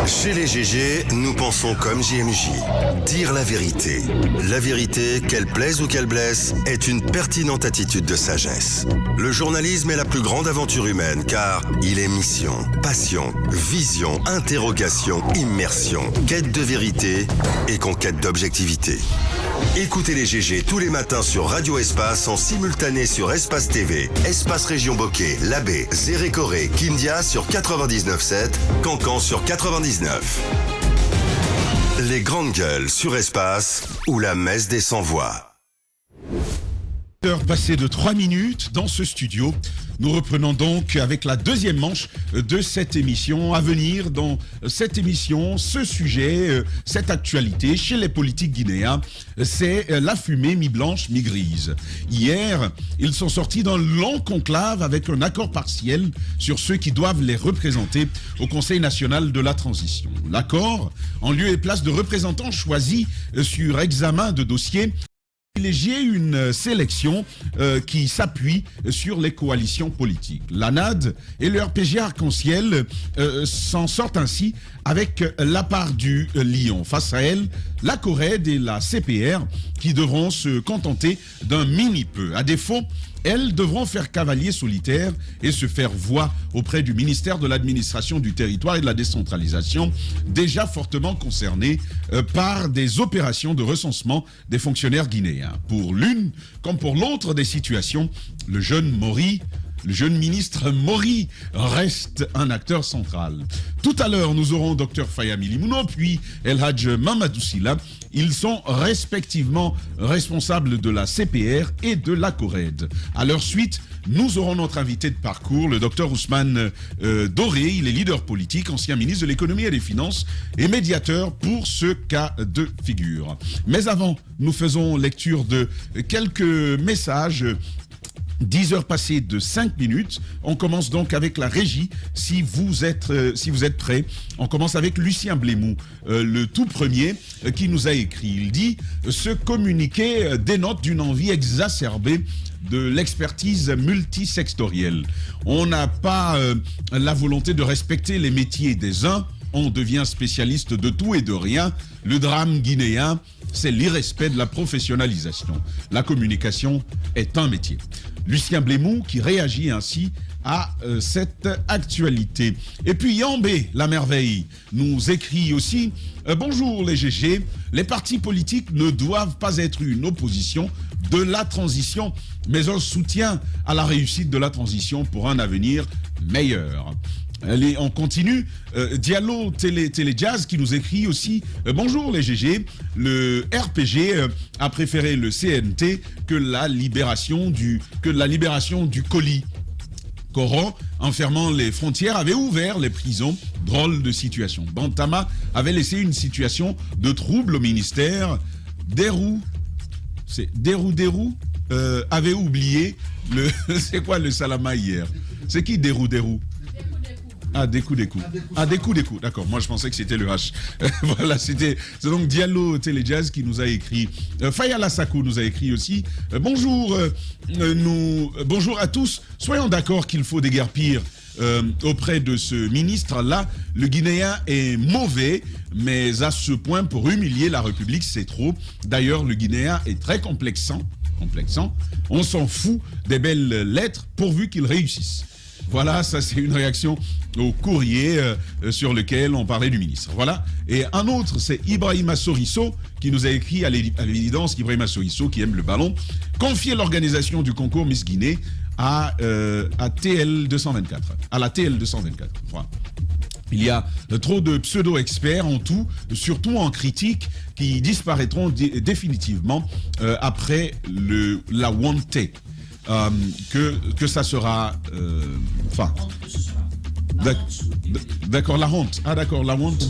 Chez les GG, nous pensons comme JMJ. Dire la vérité. La vérité, qu'elle plaise ou qu'elle blesse, est une pertinente attitude de sagesse. Le journalisme est la plus grande aventure humaine car il est mission, passion, vision, interrogation, immersion, quête de vérité et conquête d'objectivité. Écoutez les GG tous les matins sur Radio Espace en simultané sur Espace TV, Espace Région Bokeh, Labé, Zérékoré, Kindia sur 99.7, Cancan sur 99. Les grandes gueules sur Espace ou la messe des sans-voix. Heure passée de 3 minutes dans ce studio. Nous reprenons donc avec la deuxième manche de cette émission. À venir dans cette émission, ce sujet, cette actualité chez les politiques guinéens, c'est la fumée mi-blanche, mi-grise. Hier, ils sont sortis d'un long conclave avec un accord partiel sur ceux qui doivent les représenter au Conseil national de la transition. L'accord, en lieu et place de représentants choisis sur examen de dossiers, privilégier une sélection qui s'appuie sur les coalitions politiques. L'ANAD et le RPG Arc-en-Ciel s'en sortent ainsi avec la part du Lion. Face à elle, la CORED et la CPR qui devront se contenter d'un mini-peu. À défaut, elles devront faire cavalier solitaire et se faire voix auprès du ministère de l'administration du territoire et de la décentralisation, déjà fortement concerné par des opérations de recensement des fonctionnaires guinéens. Pour l'une comme pour l'autre des situations, le jeune ministre Mori reste un acteur central. Tout à l'heure, nous aurons Dr Faya Milimouno puis El Hadj Mamadou Silla. Ils sont respectivement responsables de la CPR et de la CORED. À leur suite, nous aurons notre invité de parcours, le Dr Ousmane Doré. Il est leader politique, ancien ministre de l'économie et des finances et médiateur pour ce cas de figure. Mais avant, nous faisons lecture de quelques messages. 10 heures passées de 5 minutes. On commence donc avec la régie. Si vous êtes prêts, on commence avec Lucien Blémou, le tout premier, qui nous a écrit. Il dit « Ce communiqué dénote d'une envie exacerbée de l'expertise multisectorielle. On n'a pas la volonté de respecter les métiers des uns. On devient spécialiste de tout et de rien. Le drame guinéen, c'est l'irrespect de la professionnalisation. La communication est un métier. » Lucien Blémou qui réagit ainsi à cette actualité. Et puis Yambé, la merveille, nous écrit aussi bonjour les GG, les partis politiques ne doivent pas être une opposition de la transition, mais un soutien à la réussite de la transition pour un avenir meilleur. Allez, on continue. Diallo Téléjazz qui nous écrit aussi bonjour les GG, le RPG a préféré le CNT que la libération du colis. Coran, enfermant les frontières, avait ouvert les prisons. Drôle de situation. Bantama avait laissé une situation de trouble au ministère. Derou avait oublié le. C'est quoi le salama hier? C'est qui Derou? Ah, des coups. D'accord, moi je pensais que c'était le H. Voilà, c'est donc Diallo Téléjazz qui nous a écrit. Fayala Sakou nous a écrit aussi. Bonjour à tous. Soyons d'accord qu'il faut déguerpir auprès de ce ministre-là. Le Guinéen est mauvais, mais à ce point, pour humilier la République, c'est trop. D'ailleurs, le Guinéen est très complexant. On s'en fout des belles lettres pourvu qu'il réussisse. Voilà, ça c'est une réaction au courrier sur lequel on parlait du ministre. Voilà. Et un autre, c'est Ibrahima Sorisso qui nous a écrit à l'évidence, Ibrahima Sorisso qui aime le ballon, confier l'organisation du concours Miss Guinée à TL 224, à la TL 224. Voilà. Il y a trop de pseudo-experts en tout, surtout en critique, qui disparaîtront définitivement après la Wante. Que ça sera d'accord, la honte. Ah d'accord, la honte.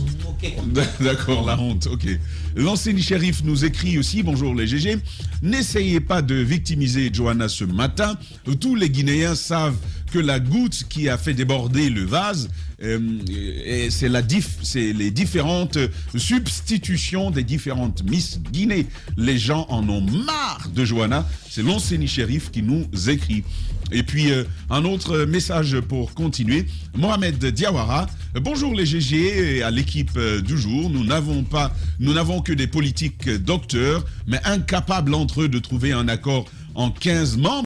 D'accord, la honte, ok. L'ancien shérif nous écrit aussi, bonjour les GG, n'essayez pas de victimiser Johanna ce matin. Tous les Guinéens savent que la goutte qui a fait déborder le vase et c'est les différentes substitutions des différentes Miss Guinée. Les gens en ont marre de Johanna. C'est l'Onseni Shérif qui nous écrit. Et puis, un autre message pour continuer. Mohamed Diawara. Bonjour les GG et à l'équipe du jour. Nous n'avons que des politiques docteurs, mais incapables entre eux de trouver un accord en 15 membres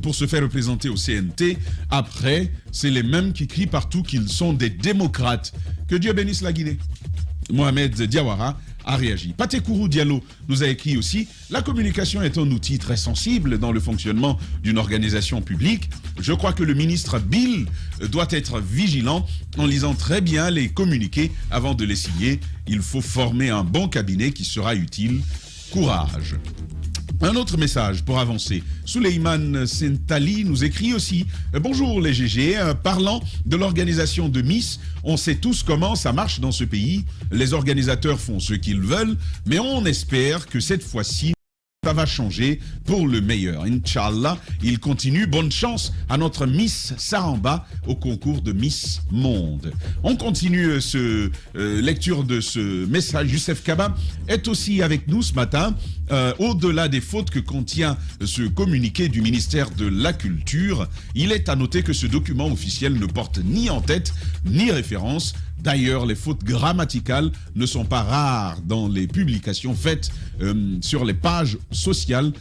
pour se faire représenter au CNT. Après, c'est les mêmes qui crient partout qu'ils sont des démocrates. Que Dieu bénisse la Guinée. Mohamed Diawara a réagi. Patekourou Diallo nous a écrit aussi « La communication est un outil très sensible dans le fonctionnement d'une organisation publique. Je crois que le ministre Bill doit être vigilant en lisant très bien les communiqués avant de les signer. Il faut former un bon cabinet qui sera utile. Courage ». Un autre message pour avancer. Souleymane Sentali nous écrit aussi « Bonjour les GG, parlant de l'organisation de Miss, on sait tous comment ça marche dans ce pays. Les organisateurs font ce qu'ils veulent, mais on espère que cette fois-ci, ça va changer pour le meilleur. Inch'Allah, il continue. Bonne chance à notre Miss Saramba au concours de Miss Monde. On continue lecture de ce message. Youssef Kaba est aussi avec nous ce matin. Au-delà des fautes que contient ce communiqué du ministère de la Culture, il est à noter que ce document officiel ne porte ni en tête ni référence. D'ailleurs, les fautes grammaticales ne sont pas rares dans les publications faites sur les pages sociales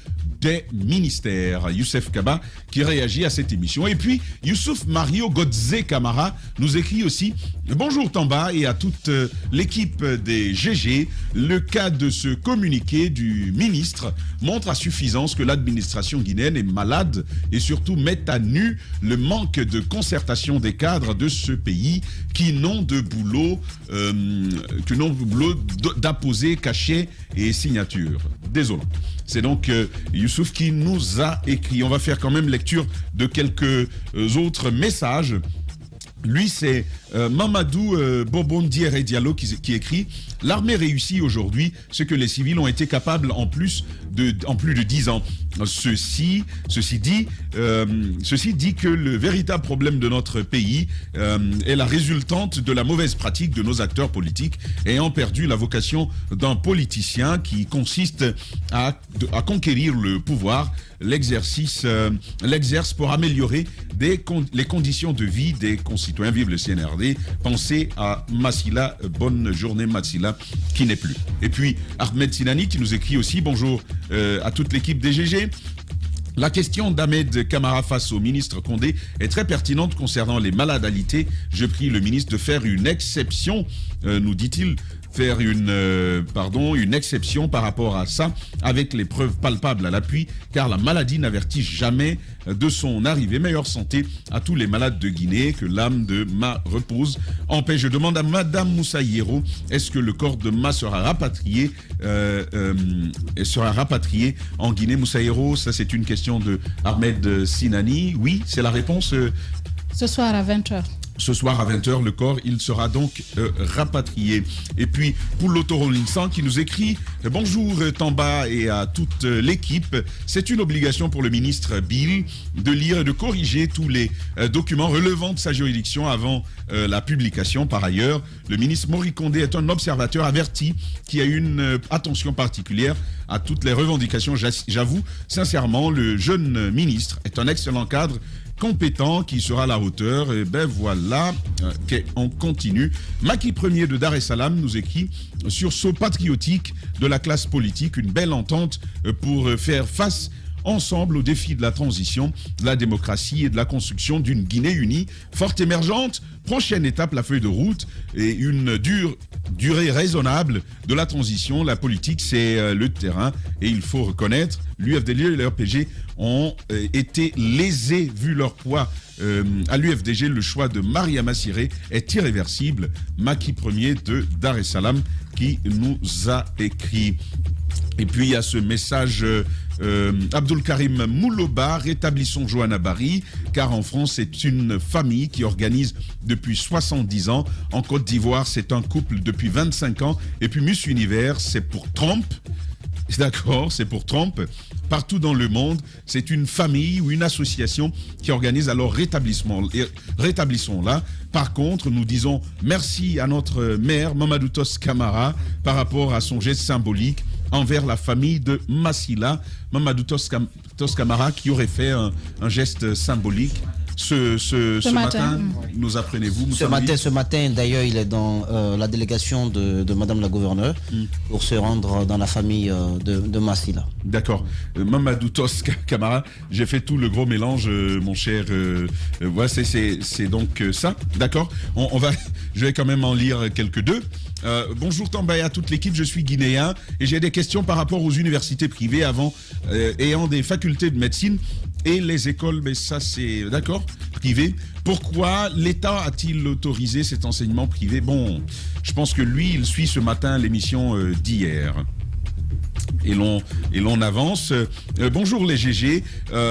des ministères. Youssef Kaba qui réagit à cette émission. Et puis, Youssouf Mario Godze Kamara nous écrit aussi « Bonjour Tamba et à toute l'équipe des GG. Le cas de ce communiqué du ministre montre à suffisance que l'administration guinéenne est malade et surtout met à nu le manque de concertation des cadres de ce pays qui n'ont de boulot d'apposer cachet et signature. Désolant. C'est donc Youssouf qui nous a écrit. On va faire quand même lecture de quelques autres messages. Lui, c'est Mamadou Bobondiere Diallo qui écrit « L'armée réussit aujourd'hui ce que les civils ont été capables en plus de 10 ans. Ceci dit que le véritable problème de notre pays est la résultante de la mauvaise pratique de nos acteurs politiques ayant perdu la vocation d'un politicien qui consiste à conquérir le pouvoir, l'exerce pour améliorer les conditions de vie des concitoyens. Vive le CNRD. Pensez à Massila, bonne journée Massila, qui n'est plus. Et puis Ahmed Sinani qui nous écrit aussi bonjour à toute l'équipe des GG. La question d'Ahmed Kamara face au ministre Condé est très pertinente concernant les malades-alités. Je prie le ministre de faire une exception, nous dit-il, une exception par rapport à ça, avec les preuves palpables à l'appui, car la maladie n'avertit jamais de son arrivée. Meilleure santé à tous les malades de Guinée, que l'âme de Ma repose en paix. Je demande à Madame Moussa Hierro, est-ce que le corps de Ma sera rapatrié en Guinée? Moussa Hierro, ça c'est une question de Ahmed Sinani. Oui, c'est la réponse. Ce soir à 20h. Ce soir à 20h, le corps, il sera donc rapatrié. Et puis, pour l'Autorolling qui nous écrit « Bonjour Tamba et à toute l'équipe. C'est une obligation pour le ministre Bill de lire et de corriger tous les documents relevant de sa juridiction avant la publication. Par ailleurs, le ministre Mori Condé est un observateur averti qui a une attention particulière à toutes les revendications. J'avoue, sincèrement, le jeune ministre est un excellent cadre compétent qui sera à la hauteur. Et ben voilà, on continue. Maki Premier de Dar es Salaam nous écrit sursaut patriotique de la classe politique, une belle entente pour faire face ensemble aux défis de la transition, de la démocratie et de la construction d'une Guinée unie, forte émergente. Prochaine étape, la feuille de route et une durée raisonnable de la transition. La politique, c'est le terrain et il faut reconnaître, l'UFDG et l'RPG ont été lésés vu leur poids. À l'UFDG, le choix de Mariama Siré est irréversible. Maki Premier de Dar es Salaam qui nous a écrit. Et puis il y a ce message Abdul Karim Mouloba, rétablissons Johanna Barry, car en France c'est une famille qui organise depuis 70 ans. En Côte d'Ivoire c'est un couple depuis 25 ans. Et puis Miss Univers c'est pour Trump. D'accord, c'est pour Trump. Partout dans le monde, c'est une famille ou une association qui organise, alors rétablissons-la. Par contre, nous disons merci à notre maire, Mamadou Tos Camara, par rapport à son geste symbolique envers la famille de Massila. Mamadou Tos Camara qui aurait fait un geste symbolique. Ce matin, nous apprenez-vous Ce matin, d'ailleurs, il est dans la délégation de Madame la gouverneure pour se rendre dans la famille de Massila. D'accord. Mamadou Tos Camara, j'ai fait tout le gros mélange, mon cher. Voilà, c'est donc ça. D'accord. Je vais quand même en lire quelques-deux. Bonjour Tamba et à toute l'équipe, je suis guinéen et j'ai des questions par rapport aux universités privées ayant des facultés de médecine et les écoles, mais ça c'est d'accord, privées. Pourquoi l'État a-t-il autorisé cet enseignement privé? Bon, je pense que lui, il suit ce matin l'émission d'hier. Et l'on avance. Bonjour les GG,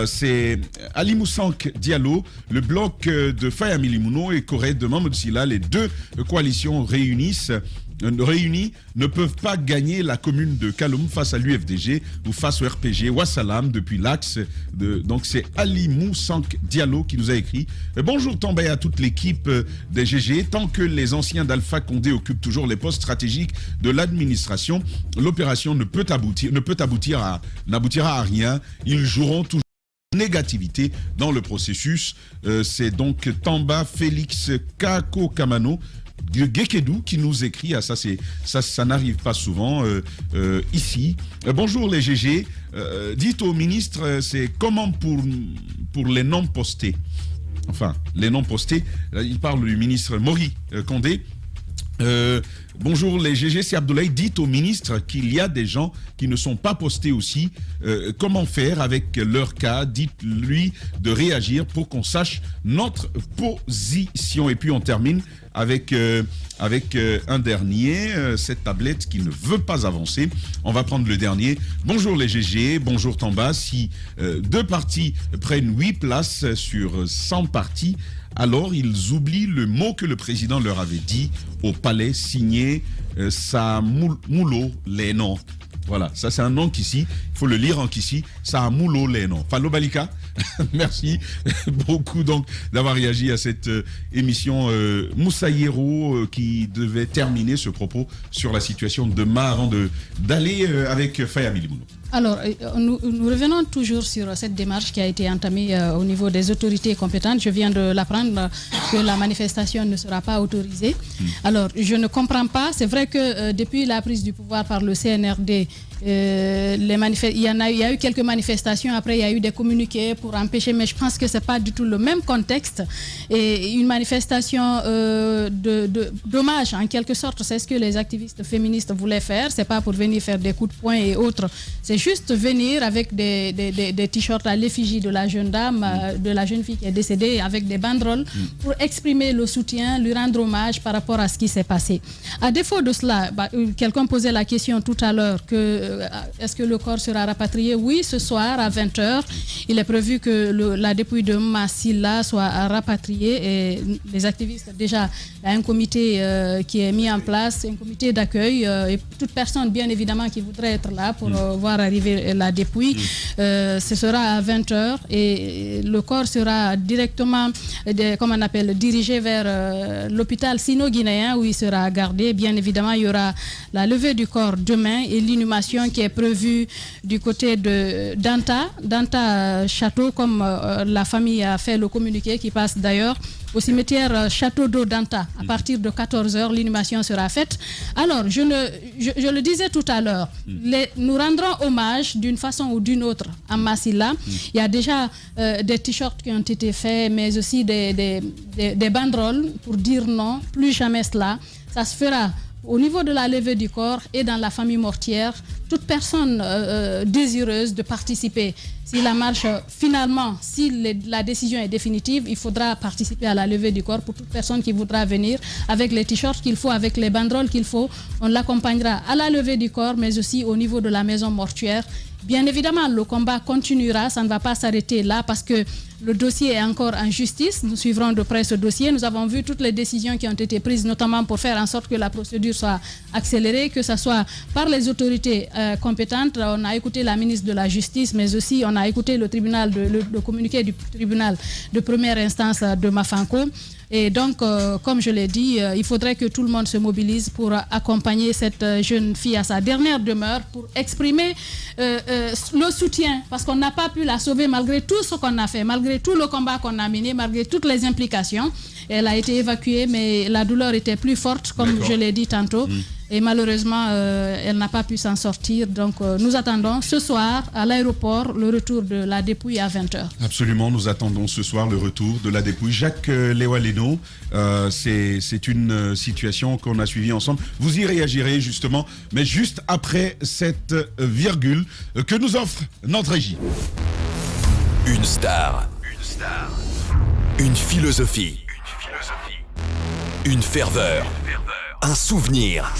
c'est Ali Moussank Diallo, le bloc de Faya Milimouno et Corée de Mamadou Silla, les deux coalitions réunies ne peuvent pas gagner la commune de Kaloum face à l'UFDG ou face au RPG Wassalam depuis l'axe. Donc c'est Ali Moussank Diallo qui nous a écrit. Bonjour Tambay à toute l'équipe des GG. Tant que les anciens d'Alpha Condé occupent toujours les postes stratégiques de l'administration, l'opération n'aboutira à rien. Ils joueront toujours négativité dans le processus. C'est donc Tamba Félix Kako Kamano Gekedou qui nous écrit. Ça n'arrive pas souvent ici. Bonjour les GG. Dites au ministre, c'est comment pour les noms postés. Enfin, les noms postés. Il parle du ministre Mori Condé. Bonjour les GG, c'est Abdoulaye. Dites au ministre qu'il y a des gens qui ne sont pas postés aussi. Comment faire avec leur cas? Dites-lui de réagir pour qu'on sache notre position. Et puis on termine avec un dernier, cette tablette qui ne veut pas avancer. On va prendre le dernier. Bonjour les GG, bonjour Tamba. Si deux partis prennent 8 places sur 100 partis, alors ils oublient le mot que le président leur avait dit au palais, signé Samoulo Lénon. Voilà, ça c'est un nom qu'ici, il faut le lire en qu'ici, Samoulo Lénon. Fallo Balika, merci beaucoup donc d'avoir réagi à cette émission. Moussa Hierro qui devait terminer ce propos sur la situation de demain avant d'aller avec Faya Milimouno. Alors, nous revenons toujours sur cette démarche qui a été entamée au niveau des autorités compétentes. Je viens de l'apprendre que la manifestation ne sera pas autorisée. Alors, je ne comprends pas. C'est vrai que depuis la prise du pouvoir par le CNRD, il y a eu quelques manifestations. Après, il y a eu des communiqués pour empêcher, mais je pense que ce n'est pas du tout le même contexte. Et une manifestation d'hommage, en quelque sorte, c'est ce que les activistes féministes voulaient faire. Ce n'est pas pour venir faire des coups de poing et autres. C'est juste venir avec des t-shirts à l'effigie de la jeune dame, de la jeune fille qui est décédée, avec des banderoles, pour exprimer le soutien, lui rendre hommage par rapport à ce qui s'est passé. À défaut de cela, quelqu'un posait la question tout à l'heure est-ce que le corps sera rapatrié? Oui, ce soir à 20h. Il est prévu que la dépouille de Massila soit rapatriée et les activistes, déjà, il y a un comité qui est mis en place, un comité d'accueil et toute personne, bien évidemment, qui voudrait être là pour voir arriver la dépouille. Ce sera à 20h et le corps sera directement, dirigé vers l'hôpital sino-guinéen où il sera gardé. Bien évidemment, il y aura la levée du corps demain et l'inhumation qui est prévue du côté de Danta Château, comme la famille a fait le communiqué qui passe d'ailleurs au cimetière Château d'eau Danta. À partir de 14h, l'inhumation sera faite. Alors, je le disais tout à l'heure, nous rendrons hommage d'une façon ou d'une autre à Massila. Il y a déjà des t-shirts qui ont été faits, mais aussi des banderoles pour dire non, plus jamais cela. Ça se fera au niveau de la levée du corps et dans la famille mortière, toute personne désireuse de participer. Si la marche, finalement, si la décision est définitive, il faudra participer à la levée du corps pour toute personne qui voudra venir avec les t-shirts qu'il faut, avec les banderoles qu'il faut. On l'accompagnera à la levée du corps, mais aussi au niveau de la maison mortuaire. Bien évidemment, le combat continuera, ça ne va pas s'arrêter là parce que le dossier est encore en justice. Nous suivrons de près ce dossier. Nous avons vu toutes les décisions qui ont été prises, notamment pour faire en sorte que la procédure soit accélérée, que ce soit par les autorités compétentes. On a écouté la ministre de la Justice, mais aussi on a écouté le communiqué du tribunal de première instance de Mafanko. Et donc, comme je l'ai dit, il faudrait que tout le monde se mobilise pour accompagner cette jeune fille à sa dernière demeure, pour exprimer le soutien, parce qu'on n'a pas pu la sauver malgré tout ce qu'on a fait, malgré tout le combat qu'on a mené, malgré toutes les implications. Elle a été évacuée, mais la douleur était plus forte, comme je l'ai dit tantôt. Et malheureusement, elle n'a pas pu s'en sortir. Donc, nous attendons ce soir à l'aéroport le retour de la dépouille à 20h. Absolument, nous attendons ce soir le retour de la dépouille. Jacques Lewaleno, c'est une situation qu'on a suivie ensemble. Vous y réagirez justement, mais juste après cette virgule que nous offre notre régie. Une star. Une philosophie. Une ferveur. Un souvenir.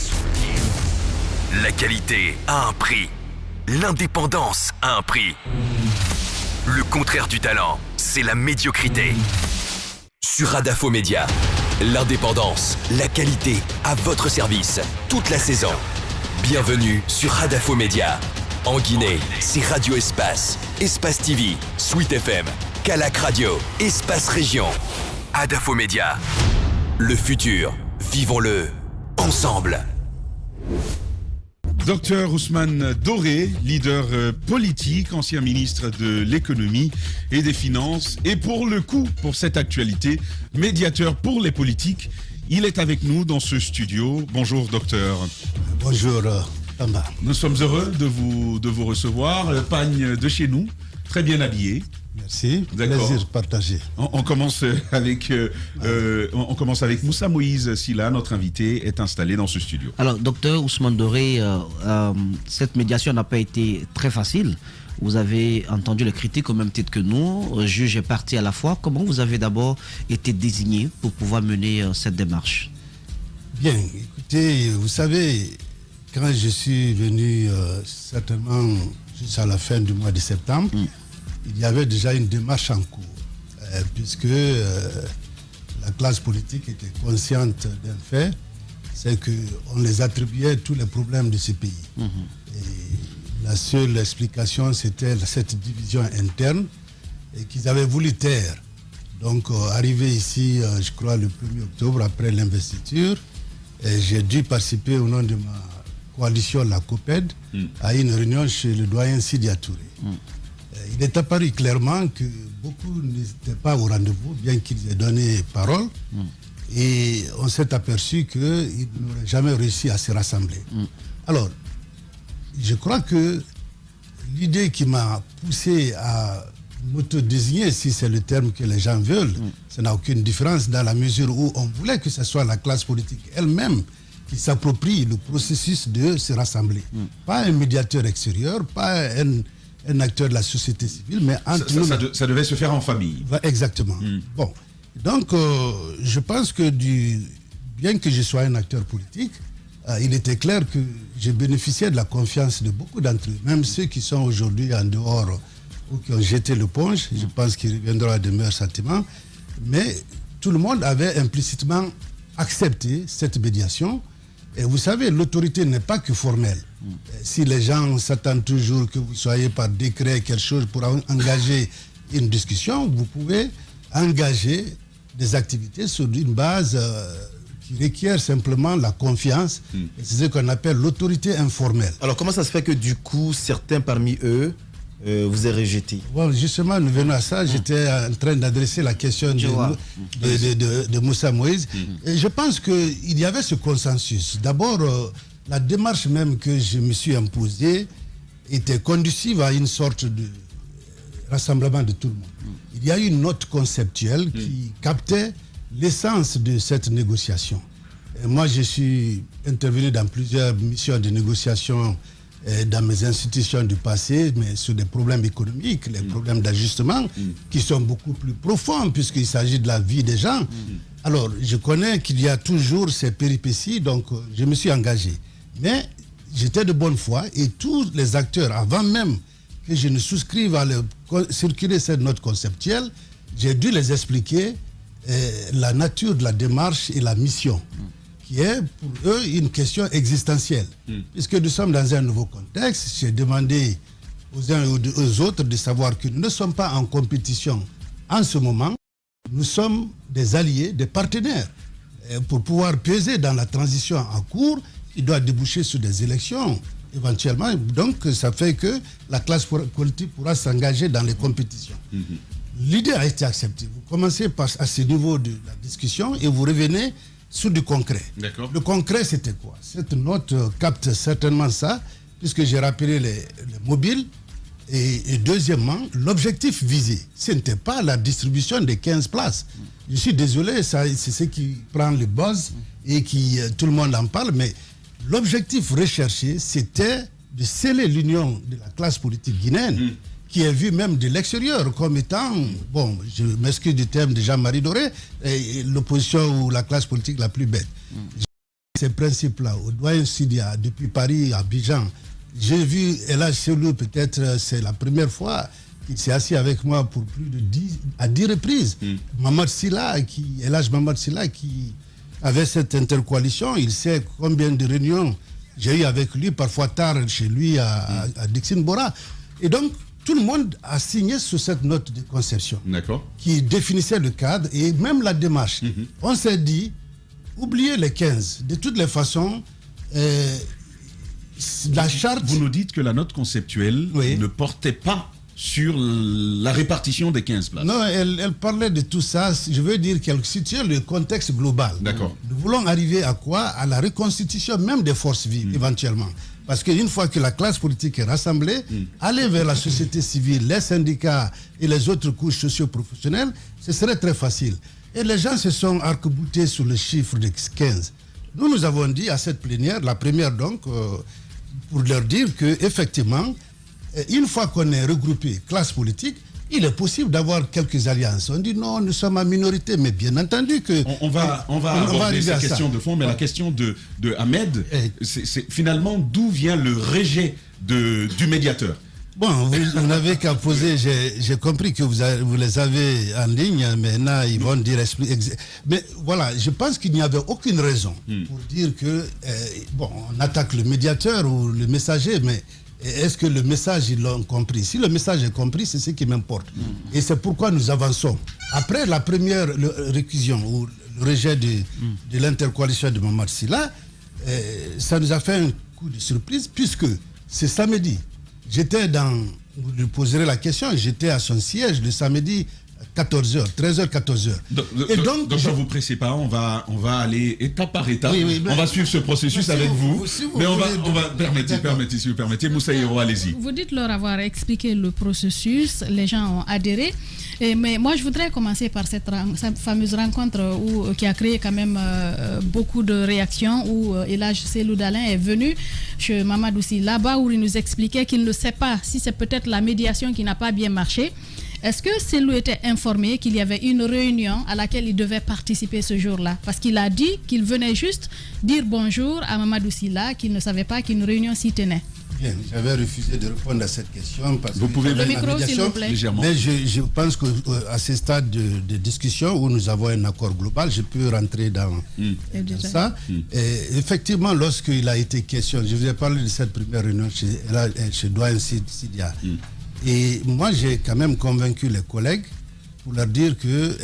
La qualité a un prix. L'indépendance a un prix. Le contraire du talent, c'est la médiocrité. Sur Radafo Média, l'indépendance, la qualité à votre service toute la saison. Bienvenue sur Radafo Média. En Guinée, c'est Radio Espace, Espace TV, Sweet FM, Calac Radio, Espace Région. Radafo Média. Le futur, vivons-le ensemble. Docteur Ousmane Doré, leader politique, ancien ministre de l'économie et des finances, et pour le coup, pour cette actualité, médiateur pour les politiques, il est avec nous dans ce studio. Bonjour docteur. Bonjour Tamba. Nous sommes heureux de vous recevoir, pagne de chez nous, très bien habillé. Merci, D'accord. Plaisir partagé. On commence avec Moussa Moïse Silla, notre invité, est installé dans ce studio. Alors, docteur Ousmane Doré, cette médiation n'a pas été très facile. Vous avez entendu les critiques au même titre que nous, juge et parti à la fois. Comment vous avez d'abord été désigné pour pouvoir mener cette démarche? Bien, écoutez, vous savez, quand je suis venu certainement jusqu'à la fin du mois de septembre, il y avait déjà une démarche en cours, puisque la classe politique était consciente d'un fait, c'est qu'on les attribuait tous les problèmes de ce pays. Et la seule explication, c'était cette division interne et qu'ils avaient voulu taire. Donc, arrivé ici, je crois, le 1er octobre, après l'investiture, j'ai dû participer au nom de ma coalition, la COPED, à une réunion chez le doyen Sidia Touré. Il est apparu clairement que beaucoup n'étaient pas au rendez-vous, bien qu'ils aient donné parole. Et on s'est aperçu qu'ils n'auraient jamais réussi à se rassembler. Alors, je crois que l'idée qui m'a poussé à m'auto-désigner, si c'est le terme que les gens veulent, ça n'a aucune différence dans la mesure où on voulait que ce soit la classe politique elle-même qui s'approprie le processus de se rassembler. Pas un médiateur extérieur, pas un acteur de la société civile, mais entre nous. Ça devait se faire en famille. Exactement. Bon, donc je pense que bien que je sois un acteur politique, il était clair que j'ai bénéficié de la confiance de beaucoup d'entre eux, même ceux qui sont aujourd'hui en dehors ou qui ont jeté l'éponge. Je pense qu'ils reviendront à de meilleurs sentiments. Mais tout le monde avait implicitement accepté cette médiation. Et vous savez, l'autorité n'est pas que formelle. Si les gens s'attendent toujours que vous soyez par décret quelque chose pour engager une discussion, vous pouvez engager des activités sur une base qui requiert simplement la confiance. C'est ce qu'on appelle l'autorité informelle. Alors comment ça se fait que du coup, certains parmi eux vous aient rejeté? Bon, justement, nous venons à ça. J'étais en train d'adresser la question de Moussa Moïse. Et je pense qu'il y avait ce consensus. D'abord, la démarche même que je me suis imposée était conducive à une sorte de rassemblement de tout le monde. Il y a eu une note conceptuelle qui captait l'essence de cette négociation. Et moi, je suis intervenu dans plusieurs missions de négociation dans mes institutions du passé, mais sur des problèmes économiques, les problèmes d'ajustement, qui sont beaucoup plus profonds, puisqu'il s'agit de la vie des gens. Alors, je connais qu'il y a toujours ces péripéties, donc je me suis engagé. Mais j'étais de bonne foi, et tous les acteurs, avant même que je ne souscrive à circuler cette note conceptuelle, j'ai dû les expliquer la nature de la démarche et la mission, qui est pour eux une question existentielle. Puisque nous sommes dans un nouveau contexte, j'ai demandé aux uns et aux autres de savoir que nous ne sommes pas en compétition en ce moment, nous sommes des alliés, des partenaires. Pour pouvoir peser dans la transition en cours, il doit déboucher sur des élections éventuellement. Donc ça fait que la classe politique pourra s'engager dans les compétitions. L'idée a été acceptée. Vous commencez à ce niveau de la discussion et vous revenez sur du concret. Le concret, c'était quoi? Cette note capte certainement ça, puisque j'ai rappelé les mobiles. Et deuxièmement, l'objectif visé, ce n'était pas la distribution des 15 places. Je suis désolé, c'est ce qui prend le buzz et qui tout le monde en parle, mais l'objectif recherché, c'était de sceller l'union de la classe politique guinéenne, qui est vue même de l'extérieur comme étant, bon, je m'excuse du terme de Jean-Marie Doré, l'opposition ou la classe politique la plus bête. Ces principes-là, au doyen Sidia, depuis Paris à Abidjan, j'ai vu Elhadj Selou, peut-être c'est la première fois qu'il s'est assis avec moi pour plus de 10 reprises. Elhadj Mamad Silla, qui avait cette intercoalition, il sait combien de réunions j'ai eu avec lui, parfois tard chez lui à Dixon Bora. Et donc, tout le monde a signé sur cette note de conception qui définissait le cadre et même la démarche. On s'est dit, oubliez les 15. De toutes les façons, la charte... Vous nous dites que la note conceptuelle ne portait pas sur la répartition des 15 places. Non, elle parlait de tout ça. Je veux dire qu'elle situait le contexte global. Nous voulons arriver à quoi? À la reconstitution même des forces vives, éventuellement. Parce qu'une fois que la classe politique est rassemblée, aller vers la société civile, les syndicats et les autres couches socio-professionnelles, ce serait très facile. Et les gens se sont arc-boutés sur le chiffre de 15. Nous avons dit à cette plénière, la première donc, pour leur dire qu'effectivement, une fois qu'on est regroupé classe politique, il est possible d'avoir quelques alliances. On dit non, nous sommes en minorité, mais bien entendu que... On va aborder ces questions de fond, mais la question de Ahmed, c'est finalement d'où vient le rejet du médiateur? Bon, vous n'avez qu'à poser, j'ai compris que vous les avez en ligne, maintenant ils vont dire... Mais voilà, je pense qu'il n'y avait aucune raison pour dire que, bon, on attaque le médiateur ou le messager, mais est-ce que le message, ils l'ont compris? Si le message est compris, c'est ce qui m'importe. Et c'est pourquoi nous avançons. Après la première récussion ou le rejet de l'intercoalition de Mamad Silla, ça nous a fait un coup de surprise, puisque c'est samedi. Vous lui poserez la question, j'étais à son siège le samedi 14h, 13h, 14h. Donc ne vous pressez pas, on va aller étape par étape. On va suivre ce processus avec vous. Mais on va permettez, si vous permettez. Moussa Hiro, allez-y. Vous dites leur avoir expliqué le processus, les gens ont adhéré. Mais moi, je voudrais commencer par cette fameuse rencontre qui a créé quand même beaucoup de réactions, où Elhadj Selou Dalein est venu chez Mamadou Sy là-bas, où il nous expliquait qu'il ne sait pas si c'est peut-être la médiation qui n'a pas bien marché. Est-ce que Selou était informé qu'il y avait une réunion à laquelle il devait participer ce jour-là? Parce qu'il a dit qu'il venait juste dire bonjour à Mamadou Sy là, qu'il ne savait pas qu'une réunion s'y tenait. Bien, j'avais refusé de répondre à cette question parce vous pouvez le micro, s'il vous plaît. Légèrement. Mais je pense qu'à ce stade de discussion où nous avons un accord global, je peux rentrer dans ça. Et effectivement, lorsqu'il a été question, je vous ai parlé de cette première réunion chez doyen Sidia. Et moi, j'ai quand même convaincu les collègues pour leur dire que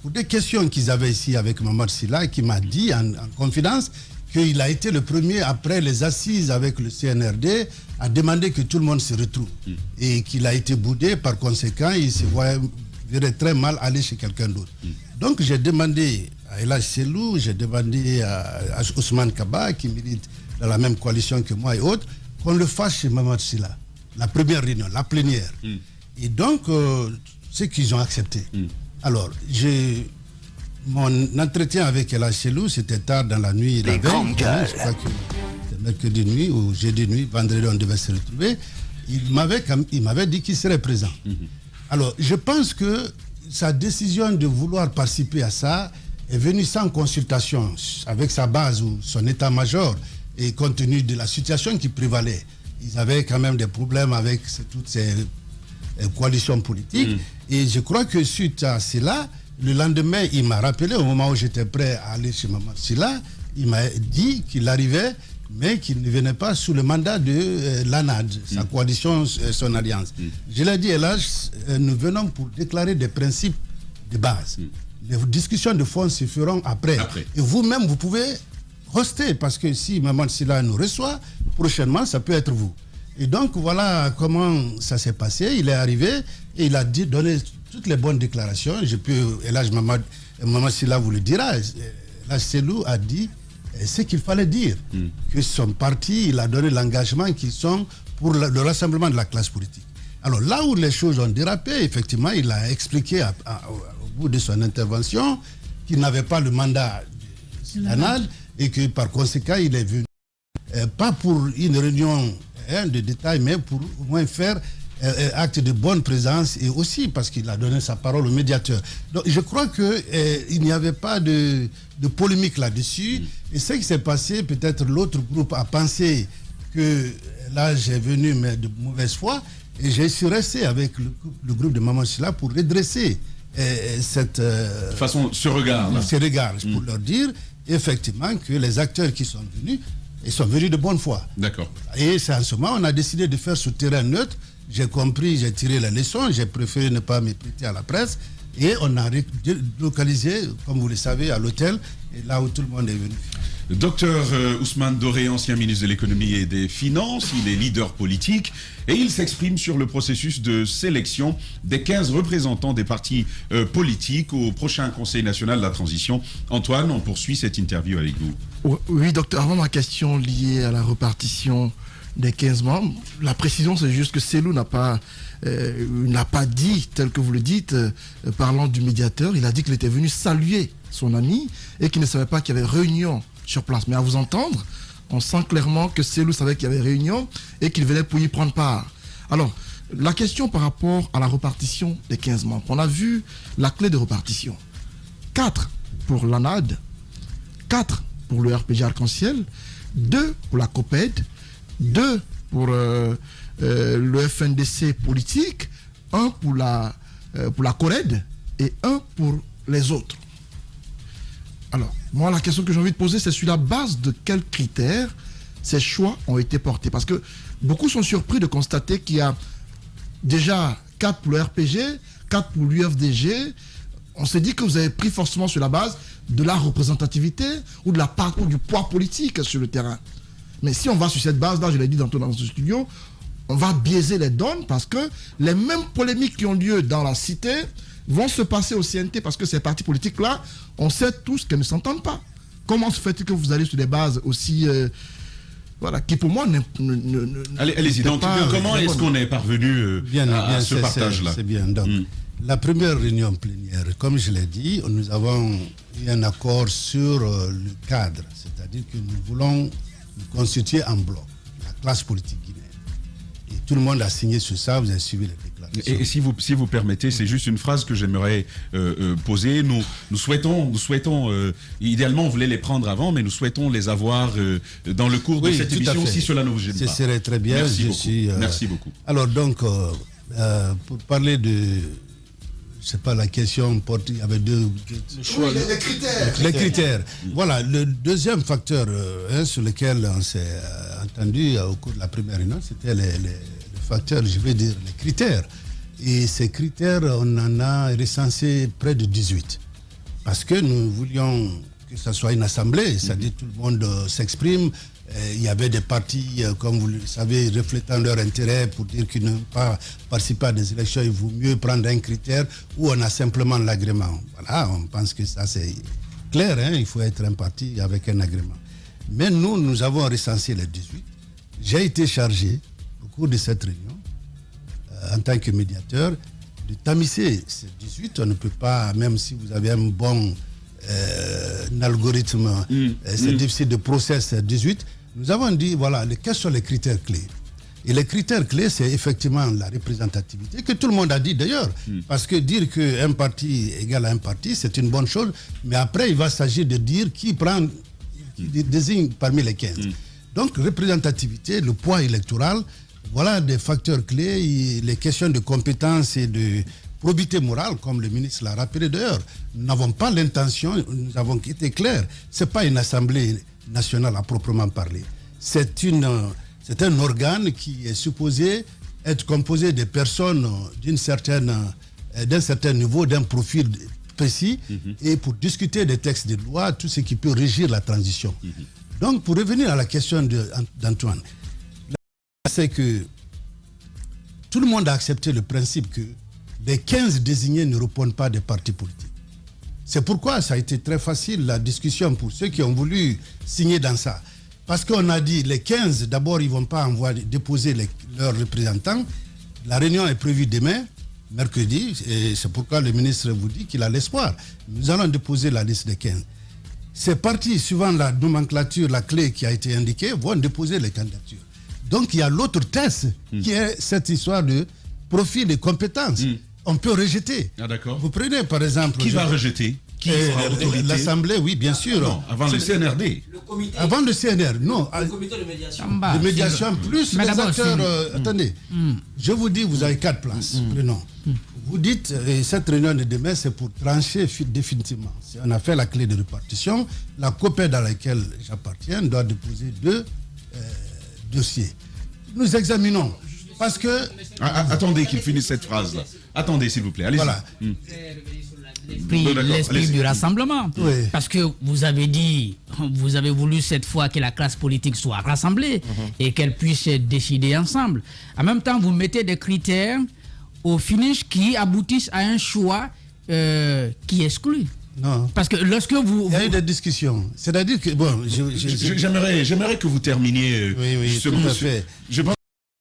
pour des questions qu'ils avaient ici avec Mamad Silla, qui m'a dit en confidence qu'il a été le premier, après les assises avec le CNRD, à demander que tout le monde se retrouve. Et qu'il a été boudé, par conséquent, il se verrait très mal aller chez quelqu'un d'autre. Donc j'ai demandé à Elhadj Selou, j'ai demandé à Ousmane Kaba, qui milite dans la même coalition que moi et autres, qu'on le fasse chez Mamad Silla. La première réunion, la plénière. Et donc, c'est qu'ils ont accepté. Alors, mon entretien avec Elhadj Selou, c'était tard dans la nuit. La veille, je crois que c'était mercredi nuit ou jeudi nuit, vendredi on devait se retrouver. Il m'avait dit qu'il serait présent. Alors, je pense que sa décision de vouloir participer à ça est venue sans consultation avec sa base ou son état-major et compte tenu de la situation qui prévalait. ils avaient quand même des problèmes avec toutes ces coalitions politiques. Et je crois que suite à cela, le lendemain, il m'a rappelé, au moment où j'étais prêt à aller chez Maman Silla, il m'a dit qu'il arrivait, mais qu'il ne venait pas sous le mandat de l'ANAD, sa coalition, son alliance. Je l'ai dit, hélas, nous venons pour déclarer des principes de base. Les discussions de fond se feront après. Et vous-même, vous pouvez hoster, parce que si Maman Silla nous reçoit, prochainement, ça peut être vous. Et donc, voilà comment ça s'est passé. Il est arrivé et il a donné toutes les bonnes déclarations. Je peux, et là, Maman Silla vous le dira. Là, Selou a dit ce qu'il fallait dire. Que son parti, il a donné l'engagement qu'ils sont pour le rassemblement de la classe politique. Alors, là où les choses ont dérapé, effectivement, il a expliqué au bout de son intervention qu'il n'avait pas le mandat de l'ANAD et que par conséquent, il est venu pas pour une réunion de détail, mais pour au moins faire acte de bonne présence et aussi parce qu'il a donné sa parole au médiateur. Donc je crois qu'il n'y avait pas de polémique là-dessus. Et ce qui s'est passé, peut-être l'autre groupe a pensé que là j'ai venu mais de mauvaise foi et j'ai suis resté avec le groupe de Maman Silla pour redresser cette façon, ce regard pour leur dire effectivement que les acteurs qui sont venus, ils sont venus de bonne foi. D'accord. Et c'est en ce moment on a décidé de faire ce terrain neutre. J'ai compris, j'ai tiré la leçon, j'ai préféré ne pas me prêter à la presse. Et on a localisé, comme vous le savez, à l'hôtel, et là où tout le monde est venu. Docteur Ousmane Doré, ancien ministre de l'économie et des finances, il est leader politique et il s'exprime sur le processus de sélection des 15 représentants des partis politiques au prochain Conseil national de la transition. Antoine, on poursuit cette interview avec vous. Oui, docteur, avant ma question liée à la répartition des 15 membres, la précision c'est juste que Selou n'a pas dit, tel que vous le dites, parlant du médiateur, il a dit qu'il était venu saluer son ami et qu'il ne savait pas qu'il y avait réunion sur place. Mais à vous entendre, on sent clairement que Selou savait qu'il y avait réunion et qu'il venait pour y prendre part. Alors, la question par rapport à la répartition des 15 membres, on a vu la clé de répartition. 4 pour l'ANAD, 4 pour le RPG Arc-en-Ciel, 2 pour la COPED, 2 pour le FNDC politique, 1 pour la CORED et 1 pour les autres. Alors, moi, la question que j'ai envie de poser, c'est sur la base de quels critères ces choix ont été portés. Parce que beaucoup sont surpris de constater qu'il y a déjà 4 pour le RPG, 4 pour l'UFDG. On s'est dit que vous avez pris forcément sur la base de la représentativité ou de la part ou du poids politique sur le terrain. Mais si on va sur cette base-là, je l'ai dit dans ce studio, on va biaiser les donnes parce que les mêmes polémiques qui ont lieu dans la cité vont se passer au CNT parce que ces partis politiques-là, on sait tous qu'elles ne s'entendent pas. Comment se fait-il que vous allez sur des bases aussi... voilà, qui pour moi... Allez-y, donc comment est-ce qu'on est parvenu à ce partage-là? C'est bien, donc... La première réunion plénière, comme je l'ai dit, nous avons eu un accord sur le cadre, c'est-à-dire que nous voulons nous constituer en bloc, la classe politique guinéenne. Et tout le monde a signé sur ça, vous avez suivi les déclarations. Et si vous permettez, c'est juste une phrase que j'aimerais poser. Nous souhaitons idéalement on voulait les prendre avant, mais nous souhaitons les avoir dans le cours de cette émission si cela ne vous gêne pas. Ce serait très bien. Merci beaucoup. Alors donc, pour parler de... Je sais pas, la question porte, il y avait deux... les critères. Les critères. Voilà, le deuxième facteur sur lequel on s'est entendu au cours de la première réunion, c'était les facteurs, je vais dire, les critères. Et ces critères, on en a recensé près de 18. Parce que nous voulions que ce soit une assemblée, c'est-à-dire tout le monde s'exprime. Il y avait des partis, comme vous le savez, reflétant leur intérêt pour dire qu'ils n'ont pas participé à des élections. Il vaut mieux prendre un critère où on a simplement l'agrément. Voilà, on pense que ça c'est clair, hein, il faut être un parti avec un agrément. Mais nous avons recensé les 18. J'ai été chargé, au cours de cette réunion, en tant que médiateur, de tamiser ces 18. On ne peut pas, même si vous avez un bon algorithme, c'est difficile de processer 18. Nous avons dit, voilà, quels sont les critères clés. Et les critères clés, c'est effectivement la représentativité, que tout le monde a dit d'ailleurs. Parce que dire qu'un parti égale à un parti, c'est une bonne chose. Mais après, il va s'agir de dire qui désigne parmi les 15. Donc, représentativité, le poids électoral, voilà des facteurs clés. Les questions de compétences et de probité morale, comme le ministre l'a rappelé d'ailleurs. Nous n'avons pas l'intention, nous avons été clairs, ce n'est pas une assemblée nationale à proprement parler. C'est un organe qui est supposé être composé de personnes d'un certain niveau, d'un profil précis, et pour discuter des textes de loi, tout ce qui peut régir la transition. Donc, pour revenir à la question d'Antoine, c'est que tout le monde a accepté le principe que les 15 désignés ne répondent pas des partis politiques. C'est pourquoi ça a été très facile, la discussion, pour ceux qui ont voulu signer dans ça. Parce qu'on a dit, les 15, d'abord, ils ne vont pas déposer leurs représentants. La réunion est prévue demain, mercredi, et c'est pourquoi le ministre vous dit qu'il a l'espoir. Nous allons déposer la liste des 15. Ces partis, suivant la nomenclature, la clé qui a été indiquée, vont déposer les candidatures. Donc, il y a l'autre test, qui est cette histoire de profil et compétences. On peut rejeter. Ah, d'accord. Vous prenez, par exemple... Qui va rejeter? Qui sera autorité? L'Assemblée, oui, bien sûr. Non, avant le CNRD. Avant le CNR, non. Le comité de médiation. De médiation, plus les acteurs... attendez, je vous dis, vous avez 4 places. Prenons. Vous dites, cette réunion de demain, c'est pour trancher définitivement. On a fait la clé de répartition. La COPED dans laquelle j'appartiens doit déposer 2 dossiers. Nous examinons. Parce que... attendez qu'il finisse cette phrase-là. Attendez, s'il vous plaît. Allez-y. Voilà. L'esprit du rassemblement. Oui. Parce que vous avez dit, vous avez voulu cette fois que la classe politique soit rassemblée et qu'elle puisse décider ensemble. En même temps, vous mettez des critères au finish qui aboutissent à un choix qui exclut. Non. Parce que lorsque vous... Il y a eu des discussions. C'est-à-dire que... Bon, j'aimerais que vous terminiez. Oui, justement, tout à fait. Je pense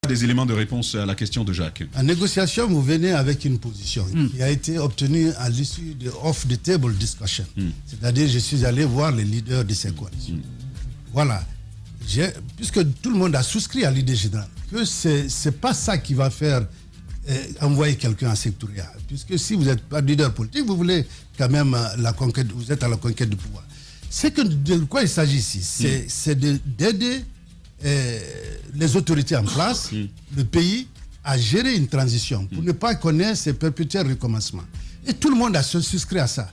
des éléments de réponse à la question de Jacques. En négociation, vous venez avec une position qui a été obtenue à l'issue de off-the-table discussion. C'est-à-dire, je suis allé voir les leaders de ces coalitions. Voilà. Puisque tout le monde a souscrit à l'idée générale, que ce n'est pas ça qui va faire envoyer quelqu'un à Sectoria. Puisque si vous n'êtes pas leader politique, vous voulez quand même la conquête, vous êtes à la conquête du pouvoir. C'est que de quoi il s'agit ici, c'est d'aider les autorités en place, le pays, à gérer une transition pour ne pas connaître ces perpétuels recommencements. Et tout le monde a souscrit à ça.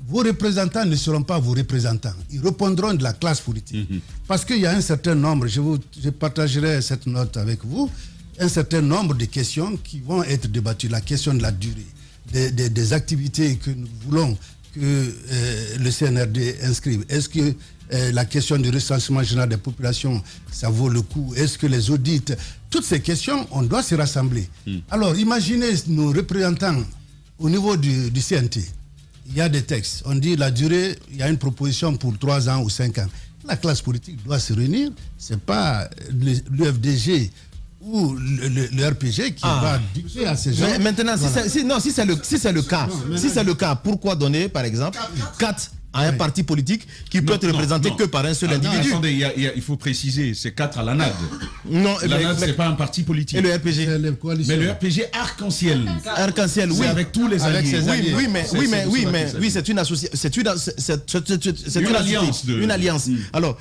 Vos représentants ne seront pas vos représentants. Ils répondront de la classe politique. Parce qu'il y a un certain nombre, je partagerai cette note avec vous, un certain nombre de questions qui vont être débattues. La question de la durée, des activités que nous voulons que le CNRD inscrive. Est-ce que la question du recensement général des populations, ça vaut le coup? Est-ce que les audits? Toutes ces questions, on doit se rassembler. Alors, imaginez nos représentants au niveau du CNT. Il y a des textes. On dit la durée, il y a une proposition pour 3 ans ou 5 ans. La classe politique doit se réunir. Ce n'est pas l'UFDG ou le RPG qui va dicter à ces gens. Mais maintenant, si c'est le cas, pourquoi donner, par exemple, 4 à un parti politique qui peut être représenté que par un seul individu? Attendez, il faut préciser, c'est 4 à l'ANAD. Non, l'ANAD, ce n'est pas un parti politique. Et le RPG? Mais le RPG Arc-en-Ciel. Arc-en-Ciel, oui. C'est avec tous les alliés. Oui, c'est une association. C'est une alliance. Une alliance. Alors,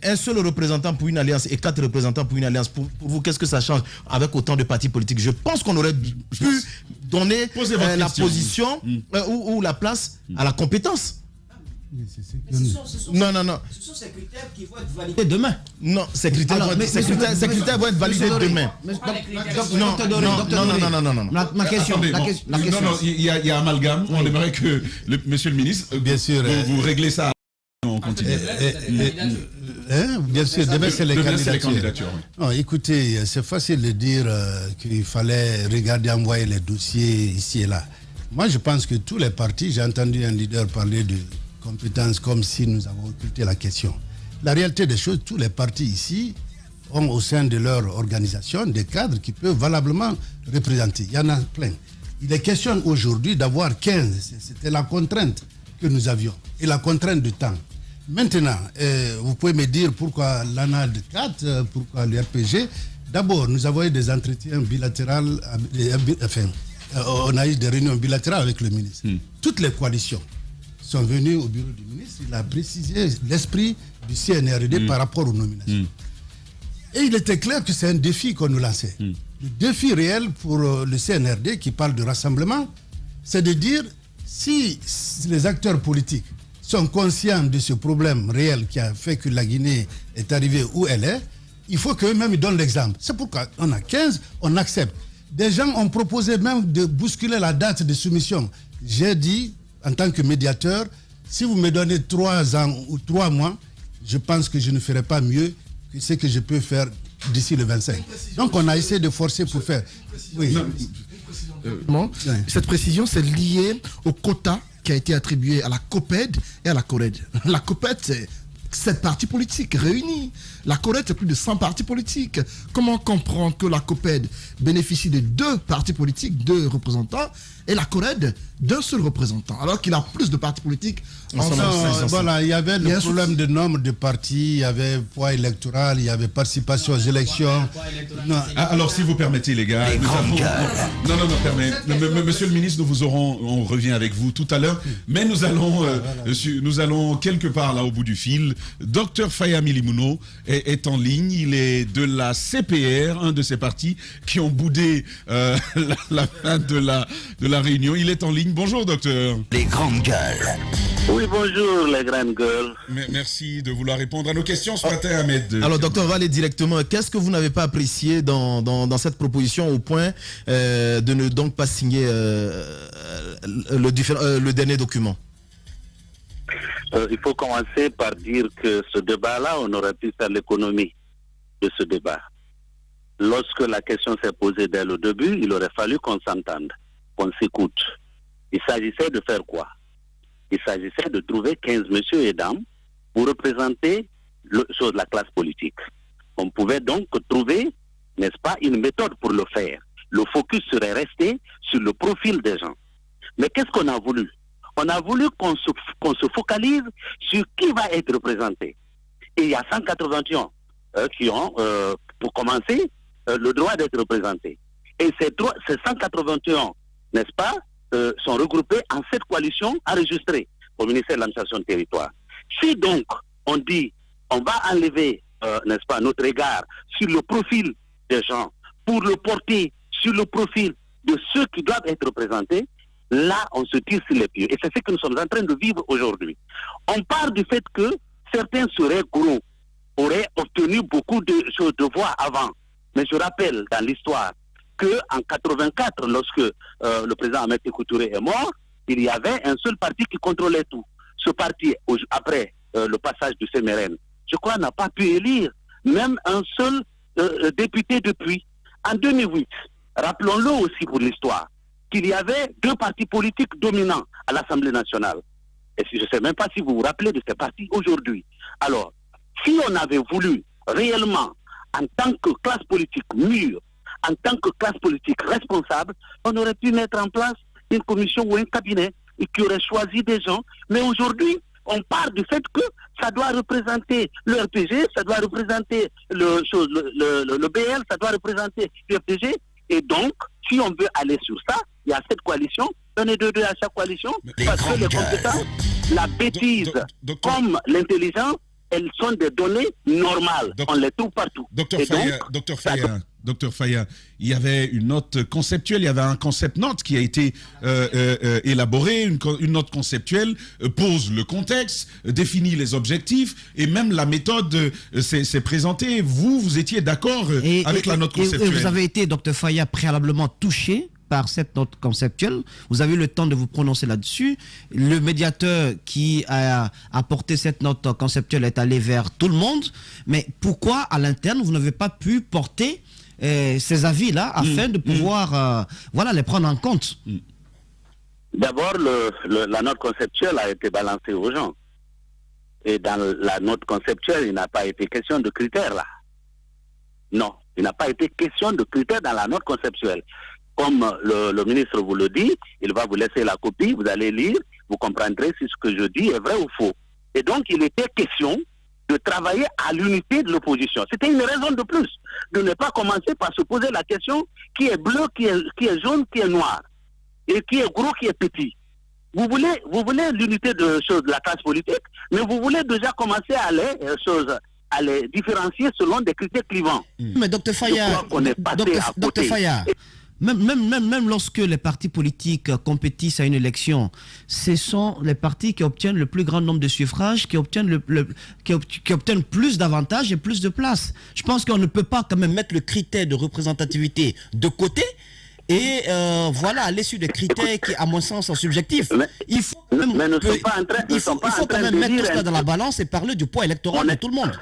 un seul représentant pour une alliance et 4 représentants pour une alliance, pour vous, qu'est-ce que ça change avec autant de partis politiques? Je pense qu'on aurait pu donner la position ou la place à la compétence. Non. Ce sont ces critères qui vont être validés demain. Non, ces critères vont être validés demain. Non. Ma question. Non, il y a amalgame. On aimerait que monsieur le ministre, bien sûr, vous réglez ça. On continue. Bien sûr, demain c'est les candidatures. Oui. Non, écoutez, c'est facile de dire qu'il fallait regarder, envoyer les dossiers ici et là. Moi, je pense que tous les partis, j'ai entendu un leader parler de compétences comme si nous avons occulté la question. La réalité des choses, tous les partis ici ont au sein de leur organisation des cadres qui peuvent valablement représenter. Il y en a plein. Il est question aujourd'hui d'avoir 15. C'était la contrainte que nous avions et la contrainte de temps. Maintenant, vous pouvez me dire pourquoi l'ANAD 4, pourquoi le RPG. D'abord, nous avons eu des entretiens bilatéraux, on a eu des réunions bilatérales avec le ministre. Toutes les coalitions sont venues au bureau du ministre. Il a précisé l'esprit du CNRD par rapport aux nominations. Et il était clair que c'est un défi qu'on nous lançait. Le défi réel pour le CNRD qui parle de rassemblement, c'est de dire si les acteurs politiques sont conscients de ce problème réel qui a fait que la Guinée est arrivée où elle est, il faut qu'eux-mêmes ils donnent l'exemple. C'est pourquoi on a 15, on accepte. Des gens ont proposé même de bousculer la date de soumission. J'ai dit, en tant que médiateur, si vous me donnez 3 ans ou 3 mois, je pense que je ne ferai pas mieux que ce que je peux faire d'ici le 25. Donc on a essayé de forcer pour faire. Oui. Cette précision, c'est lié au quota qui a été attribué à la COPED et à la CORED. La COPED, c'est 7 partis politiques réunis. La CORED, c'est plus de 100 partis politiques. Comment comprendre que la COPED bénéficie de 2 partis politiques, 2 représentants, et la CORED d'un seul représentant, alors qu'il a plus de partis politiques voilà, il y avait le problème de nombre de partis, il y avait poids électoral, il y avait participation aux élections. Alors, si vous permettez, les gars, monsieur le ministre, on revient avec vous tout à l'heure, mais nous allons quelque part là au bout du fil. Docteur Faya Milimono est en ligne, il est de la CPR, un de ces partis qui ont boudé la fin de la réunion. Il est en ligne. Bonjour, docteur. Les grandes gueules. Oui, bonjour, les grandes gueules. Merci de vouloir répondre à nos questions ce matin, Ahmed. Alors, docteur, on va aller directement. Qu'est-ce que vous n'avez pas apprécié dans cette proposition au point de ne donc pas signer le dernier document? Il faut commencer par dire que ce débat-là, on aurait pu faire l'économie de ce débat. Lorsque la question s'est posée dès le début, il aurait fallu qu'on s'entende, qu'on s'écoute. Il s'agissait de faire quoi? Il s'agissait de trouver 15 messieurs et dames pour représenter la classe politique. On pouvait donc trouver, n'est-ce pas, une méthode pour le faire. Le focus serait resté sur le profil des gens. Mais qu'est-ce qu'on a voulu? On a voulu qu'on se focalise sur qui va être représenté. Et il y a 181 qui ont, pour commencer, le droit d'être représentés. Et ces 181, n'est-ce pas, sont regroupés en 7 coalitions enregistrées au ministère de l'Administration du Territoire. Si donc on dit on va enlever, n'est-ce pas, notre regard sur le profil des gens pour le porter sur le profil de ceux qui doivent être représentés, là on se tire sur les pieds. Et c'est ce que nous sommes en train de vivre aujourd'hui. On part du fait que certains seraient gros, auraient obtenu beaucoup de voix avant. Mais je rappelle dans l'histoire qu'en 84, lorsque le président Ahmed Sékou Touré est mort, il y avait un seul parti qui contrôlait tout. Ce parti, après le passage du CMRN, je crois, n'a pas pu élire même un seul député depuis. En 2008, rappelons-le aussi pour l'histoire, qu'il y avait 2 partis politiques dominants à l'Assemblée nationale. Et je ne sais même pas si vous vous rappelez de ces partis aujourd'hui. Alors, si on avait voulu réellement, en tant que classe politique mûre, en tant que classe politique responsable, on aurait pu mettre en place une commission ou un cabinet qui aurait choisi des gens. Mais aujourd'hui, on part du fait que ça doit représenter le RPG, ça doit représenter le BL, ça doit représenter le RPG. Et donc, si on veut aller sur ça, il y a cette coalition, donnez 2 à chaque coalition, parce que les compétences, la bêtise comme l'intelligence, elles sont des données normales. On les trouve partout. Docteur Faya, il y avait une note conceptuelle, il y avait un concept note qui a été élaboré, une note conceptuelle pose le contexte, définit les objectifs et même la méthode s'est présentée. Vous étiez d'accord avec la note conceptuelle? Et vous avez été, docteur Faya, préalablement touché par cette note conceptuelle. Vous avez eu le temps de vous prononcer là-dessus. Le médiateur qui a apporté cette note conceptuelle est allé vers tout le monde. Mais pourquoi, à l'interne, vous n'avez pas pu porter ces avis-là afin de pouvoir les prendre en compte? D'abord, la note conceptuelle a été balancée aux gens. Et dans la note conceptuelle, il n'a pas été question de critères là. Non, il n'a pas été question de critères dans la note conceptuelle. Comme le ministre vous le dit, il va vous laisser la copie, vous allez lire, vous comprendrez si ce que je dis est vrai ou faux. Et donc, il était question de travailler à l'unité de l'opposition. C'était une raison de plus de ne pas commencer par se poser la question qui est bleu, qui est jaune, qui est noir, et qui est gros, qui est petit. Vous voulez l'unité de la classe politique, mais vous voulez déjà commencer à aller à les différencier selon des critères clivants. Mais Dr Faya, Dr Faya, même lorsque les partis politiques compétissent à une élection, ce sont les partis qui obtiennent le plus grand nombre de suffrages, qui obtiennent, qui obtiennent plus d'avantages et plus de places. Je pense qu'on ne peut pas quand même mettre le critère de représentativité de côté et voilà, aller sur des critères qui, à mon sens, sont subjectifs. Il faut quand même mettre tout ça dans la balance et parler du poids électoral de tout le monde.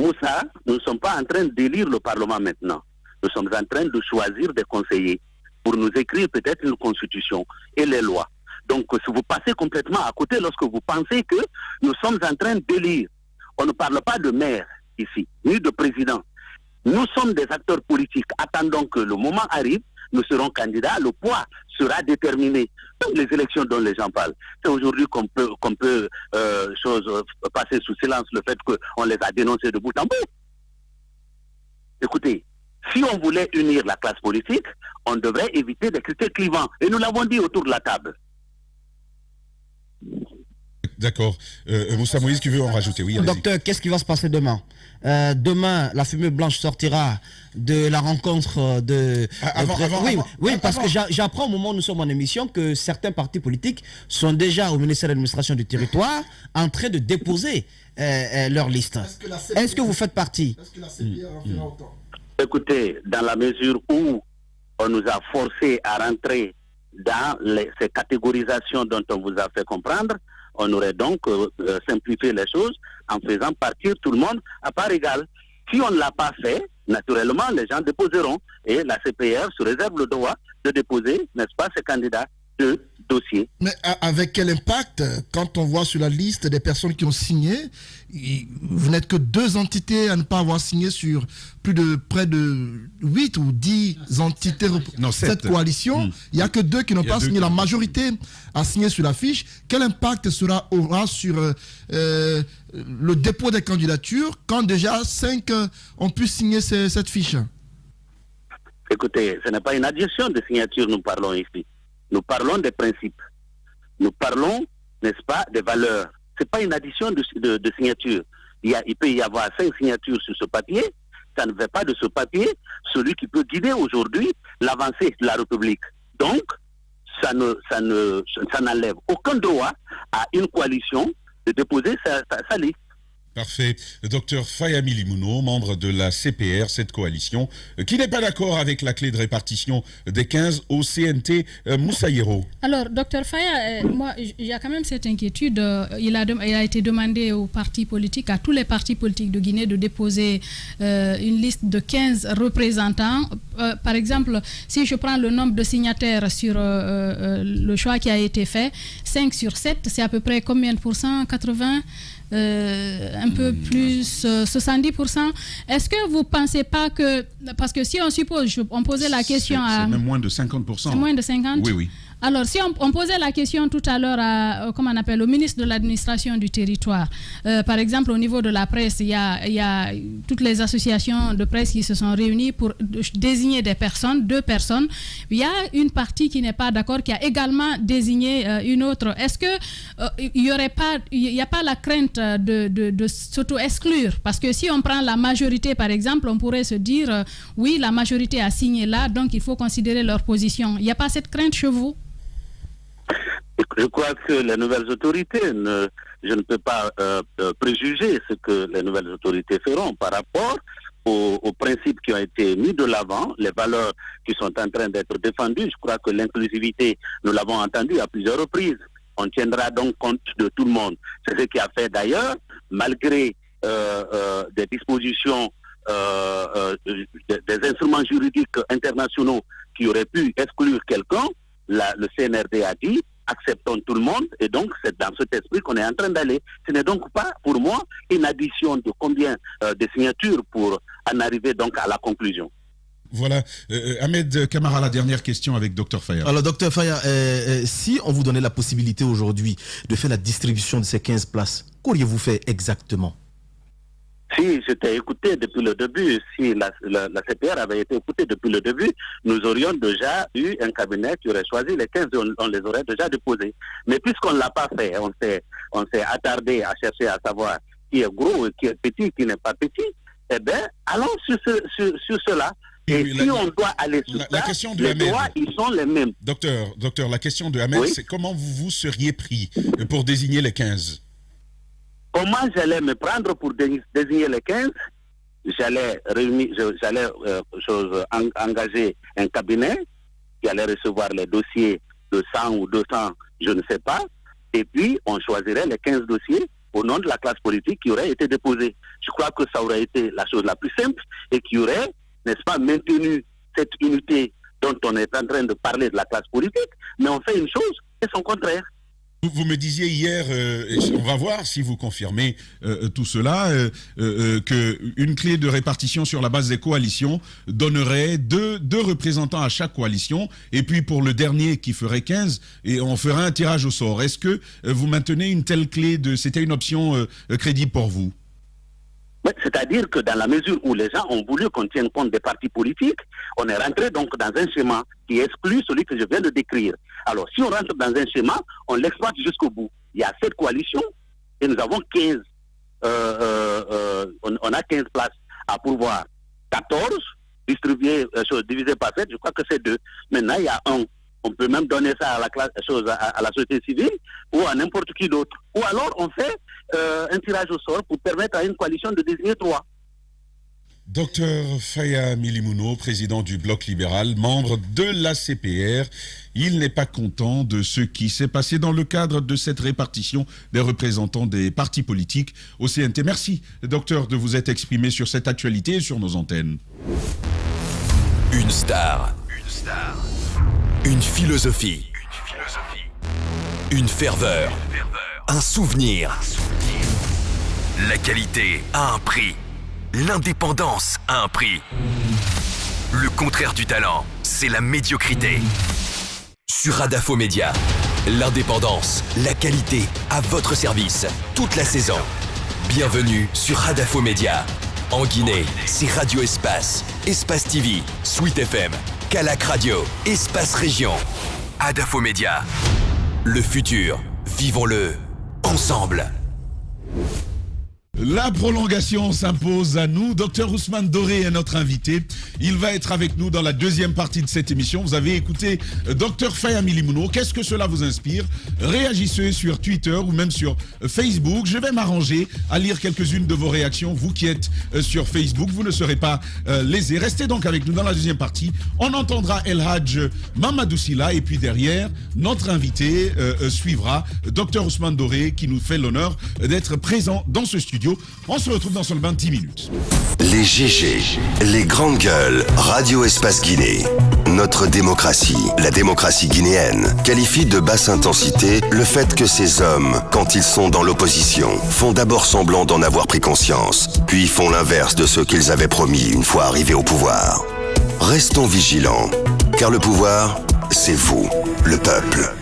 Moussa, nous ne sommes pas en train d'élire le Parlement maintenant. Nous sommes en train de choisir des conseillers pour nous écrire peut-être une constitution et les lois. Donc, si vous passez complètement à côté lorsque vous pensez que nous sommes en train d'élire, on ne parle pas de maire ici, ni de président. Nous sommes des acteurs politiques. Attendons que le moment arrive, nous serons candidats, le poids sera déterminé. Donc, les élections dont les gens parlent, c'est aujourd'hui qu'on peut passer sous silence le fait qu'on les a dénoncés de bout en bout. Écoutez, si on voulait unir la classe politique, on devrait éviter des critères clivants. Et nous l'avons dit autour de la table. D'accord. Moussa Moïse qui veut en rajouter. Oui, docteur, qu'est-ce qui va se passer demain? Demain, la fumée blanche sortira de la rencontre de... parce que j'apprends au moment où nous sommes en émission que certains partis politiques sont déjà au ministère de l'administration du territoire en train de déposer leur liste. Est-ce que vous faites partie? Est-ce que la CPR en fera autant? Écoutez, dans la mesure où on nous a forcé à rentrer dans ces catégorisations dont on vous a fait comprendre, on aurait donc simplifié les choses en faisant partir tout le monde à part égale. Si on ne l'a pas fait, naturellement, les gens déposeront et la CPR se réserve le droit de déposer, n'est-ce pas, ces candidats de dossiers. Mais avec quel impact, quand on voit sur la liste des personnes qui ont signé, vous n'êtes que 2 entités à ne pas avoir signé sur près de 8 ou 10 entités de cette coalition. Il n'y a que 2 qui n'ont pas signé. La majorité a signé sur la fiche. Quel impact aura sur le dépôt des candidatures quand déjà 5 ont pu signer cette fiche? Écoutez, ce n'est pas une addition de signatures nous parlons ici. Nous parlons des principes. Nous parlons, n'est-ce pas, des valeurs. Ce n'est pas une addition de signatures. Il peut y avoir 5 signatures sur ce papier. Ça ne fait pas de ce papier celui qui peut guider aujourd'hui l'avancée de la République. Donc, ça n'enlève aucun droit à une coalition de déposer sa liste. Parfait. Docteur Faya Milimono, membre de la CPR, cette coalition, qui n'est pas d'accord avec la clé de répartition des 15 au CNT. Moussa Yero. Alors, docteur Faya, moi, il y a quand même cette inquiétude. Il a été demandé aux partis politiques, à tous les partis politiques de Guinée, de déposer une liste de 15 représentants. Par exemple, si je prends le nombre de signataires sur le choix qui a été fait, 5 sur 7, c'est à peu près combien de pourcents? 80 un peu plus, 70%. Est-ce que vous ne pensez pas que... Parce que si on suppose, on posait la question à... C'est même moins de 50%. C'est moins de 50%? Oui, oui. Alors, si on posait la question tout à l'heure au ministre de l'administration du territoire, par exemple, au niveau de la presse, il y a toutes les associations de presse qui se sont réunies pour désigner des personnes, 2 personnes. Il y a une partie qui n'est pas d'accord, qui a également désigné une autre. Est-ce qu'il n'y a pas la crainte de s'auto-exclure? Parce que si on prend la majorité, par exemple, on pourrait se dire, oui, la majorité a signé là, donc il faut considérer leur position. Il n'y a pas cette crainte chez vous? Je crois que les nouvelles autorités, je ne peux pas préjuger ce que les nouvelles autorités feront par rapport aux principes qui ont été mis de l'avant, les valeurs qui sont en train d'être défendues. Je crois que l'inclusivité, nous l'avons entendu à plusieurs reprises. On tiendra donc compte de tout le monde. C'est ce qui a fait d'ailleurs, malgré des dispositions, des instruments juridiques internationaux qui auraient pu exclure quelqu'un, le CNRD a dit acceptons tout le monde, et donc c'est dans cet esprit qu'on est en train d'aller. Ce n'est donc pas pour moi une addition de combien de signatures pour en arriver donc à la conclusion. Voilà. Ahmed Kamara, la dernière question avec Dr Faya. Alors Dr Faya, si on vous donnait la possibilité aujourd'hui de faire la distribution de ces 15 places, qu'auriez-vous fait exactement? Si j'étais écouté depuis le début, si la CPR avait été écoutée depuis le début, nous aurions déjà eu un cabinet qui aurait choisi les 15 et on les aurait déjà déposés. Mais puisqu'on ne l'a pas fait, on s'est attardé à chercher à savoir qui est gros et qui est petit, qui n'est pas petit, eh bien, allons sur cela. Et si on doit aller sur ça, les droits, ils sont les mêmes. Docteur, la question de Ahmed, c'est comment vous seriez pris pour désigner les 15 ? Comment j'allais me prendre pour désigner les 15 ? J'allais engager un cabinet qui allait recevoir les dossiers de 100 ou 200, je ne sais pas. Et puis, on choisirait les 15 dossiers au nom de la classe politique qui auraient été déposés. Je crois que ça aurait été la chose la plus simple et qui aurait, n'est-ce pas, maintenu cette unité dont on est en train de parler de la classe politique, mais on fait une chose et son contraire. Vous me disiez hier, on va voir si vous confirmez tout cela, qu'une clé de répartition sur la base des coalitions donnerait deux représentants à chaque coalition, et puis pour le dernier qui ferait 15, et on fera un tirage au sort. Est-ce que vous maintenez une telle clé c'était une option crédible pour vous ? C'est-à-dire que dans la mesure où les gens ont voulu qu'on tienne compte des partis politiques, on est rentré donc dans un schéma qui exclut celui que je viens de décrire. Alors, si on rentre dans un schéma, on l'exploite jusqu'au bout. Il y a 7 coalitions et nous avons 15. On a 15 places à pourvoir. 14 divisé par 7, je crois que c'est 2. Maintenant, il y a 1. On peut même donner ça à la société civile ou à n'importe qui d'autre. Ou alors, on fait un tirage au sort pour permettre à une coalition de désigner 3. Docteur Faya Milimouno, président du Bloc libéral, membre de la CPR, il n'est pas content de ce qui s'est passé dans le cadre de cette répartition des représentants des partis politiques au CNT. Merci, docteur, de vous être exprimé sur cette actualité et sur nos antennes. Une star. Une philosophie. Une ferveur. Un souvenir. La qualité a un prix. L'indépendance a un prix. Le contraire du talent, c'est la médiocrité. Sur Adafo Média, l'indépendance, la qualité à votre service, toute la saison. Bienvenue sur Adafo Média. En Guinée, c'est Radio Espace, Espace TV, Sweet FM, Calac Radio, Espace Région. Adafo Média. Le futur, vivons-le ensemble. La prolongation s'impose à nous. Docteur Ousmane Doré est notre invité. Il va être avec nous dans la deuxième partie de cette émission. Vous avez écouté Docteur Faya Milimouno. Qu'est-ce que cela vous inspire ? Réagissez sur Twitter ou même sur Facebook. Je vais m'arranger à lire quelques-unes de vos réactions. Vous qui êtes sur Facebook, vous ne serez pas lésés. Restez donc avec nous dans la deuxième partie. On entendra El Hadj Mamadou Silla et puis derrière, notre invité suivra, Docteur Ousmane Doré, qui nous fait l'honneur d'être présent dans ce studio. On se retrouve dans seulement 10 minutes. Les GG, les grandes gueules, Radio Espace Guinée. Notre démocratie, la démocratie guinéenne, qualifie de basse intensité le fait que ces hommes, quand ils sont dans l'opposition, font d'abord semblant d'en avoir pris conscience, puis font l'inverse de ce qu'ils avaient promis une fois arrivés au pouvoir. Restons vigilants, car le pouvoir, c'est vous, le peuple.